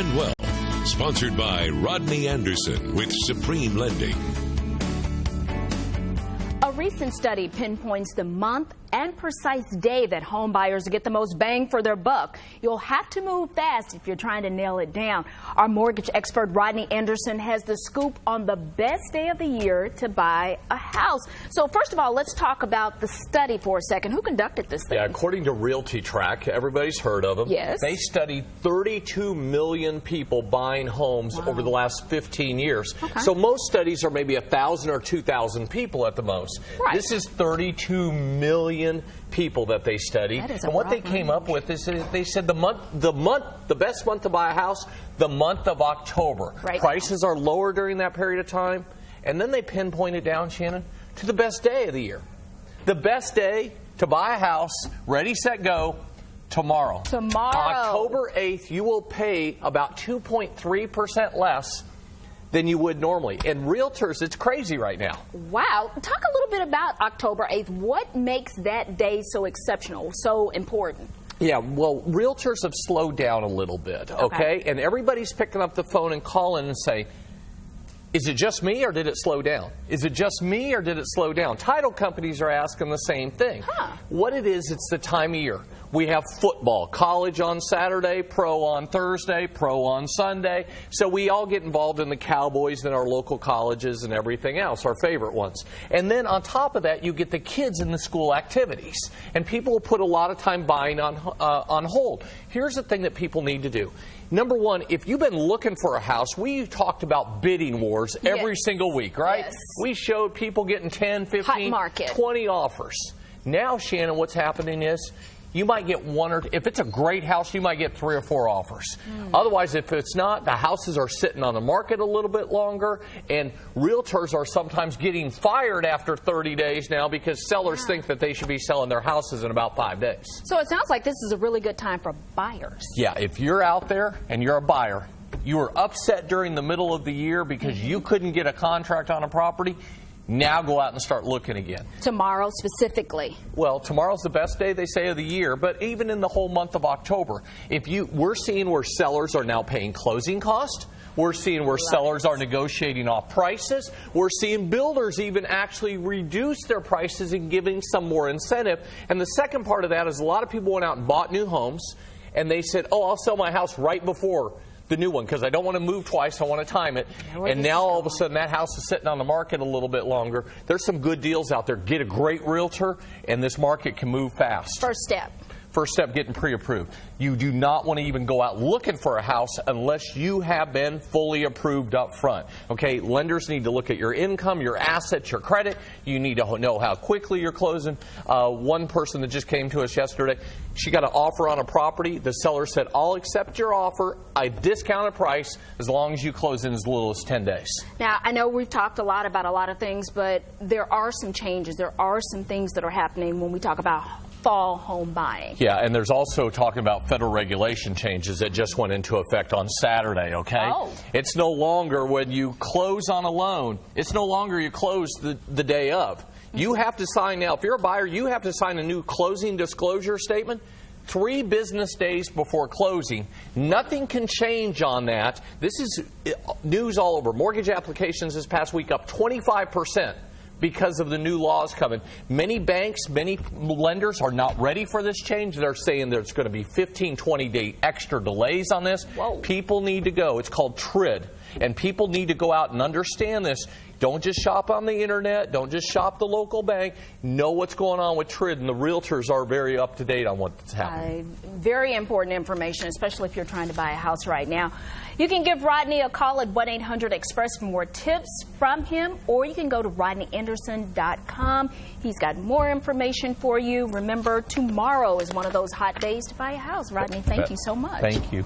and Wealth. Sponsored by Rodney Anderson with Supreme Lending. A recent study pinpoints the month and precise day that home buyers get the most bang for their buck. You'll have to move fast if you're trying to nail it down. Our mortgage expert Rodney Anderson has the scoop on the best day of the year to buy a house. So first of all, let's talk about the study for a second. Who conducted this thing? Yeah, according to Realty Track, everybody's heard of them. Yes. They studied 32 million people buying homes over the last 15 years. Okay. So most studies are maybe 1,000 or 2,000 people at the most. Right. This is 32 million people that they studied. And what they came up with is they said the best month to buy a house, the month of October. Right. Prices are lower during that period of time. And then they pinpointed down, Shannon, to the best day of the year. The best day to buy a house, ready, set, go, tomorrow. October 8th, you will pay about 2.3% less than you would normally. And realtors, it's crazy right now. Wow. Talk a little bit about October 8th. What makes that day so exceptional, so important? Yeah, well, realtors have slowed down a little bit, okay? And everybody's picking up the phone and calling and say, is it just me or did it slow down? Is it just me or did it slow down? Title companies are asking the same thing. What it is, it's the time of year. We have football, college on Saturday, pro on Thursday, pro on Sunday. So we all get involved in the Cowboys and our local colleges and everything else, our favorite ones. And then on top of that, you get the kids in the school activities. And people will put a lot of time buying on hold. Here's the thing that people need to do. Number one, if you've been looking for a house, we talked about bidding wars every single week, right? Yes. We showed people getting 10, 15, 20 offers. Now, Shannon, what's happening is you might get one or, if it's a great house, you might get 3 or 4 offers. Otherwise, if it's not, the houses are sitting on the market a little bit longer, and realtors are sometimes getting fired after 30 days now because sellers think that they should be selling their houses in about 5 days. So it sounds like this is a really good time for buyers. Yeah, if you're out there and you're a buyer, you were upset during the middle of the year because you couldn't get a contract on a property, now go out and start looking again. Tomorrow specifically. Well, tomorrow's the best day, they say, of the year, but even in the whole month of October, we're seeing where sellers are now paying closing costs. We're seeing where sellers are negotiating off prices. We're seeing builders even actually reduce their prices and giving some more incentive. And the second part of that is a lot of people went out and bought new homes, and they said, oh, I'll sell my house right before the new one because I don't want to move twice. I want to time it. And now all of a sudden that house is sitting on the market a little bit longer. There's some good deals out there. Get a great realtor and this market can move fast. First step. First step, getting pre-approved. You do not want to even go out looking for a house unless you have been fully approved up front. Okay, lenders need to look at your income, your assets, your credit. You need to know how quickly you're closing. One person that just came to us yesterday, she got an offer on a property. The seller said, I'll accept your offer, a discounted price, as long as you close in as little as 10 days. Now, I know we've talked a lot about a lot of things, but there are some changes. There are some things that are happening when we talk about fall home buying. Yeah, and there's also talking about federal regulation changes that just went into effect on Saturday, okay? It's no longer when you close on a loan, it's no longer you close the day of. You have to sign now. If you're a buyer, you have to sign a new closing disclosure statement 3 business days before closing. Nothing can change on that. This is news all over. Mortgage applications this past week up 25%. Because of the new laws coming. Many banks, many lenders are not ready for this change. They're saying there's going to be 15, 20-day extra delays on this. People need to go. It's called TRID. And people need to go out and understand this. Don't just shop on the internet. Don't just shop the local bank. Know what's going on with TRID, and the realtors are very up to date on what's happening. Very important information, especially if you're trying to buy a house right now. You can give Rodney a call at 1-800-EXPRESS for more tips from him, or you can go to RodneyAnderson.com. He's got more information for you. Remember, tomorrow is one of those hot days to buy a house. Rodney, thank you so much. Thank you.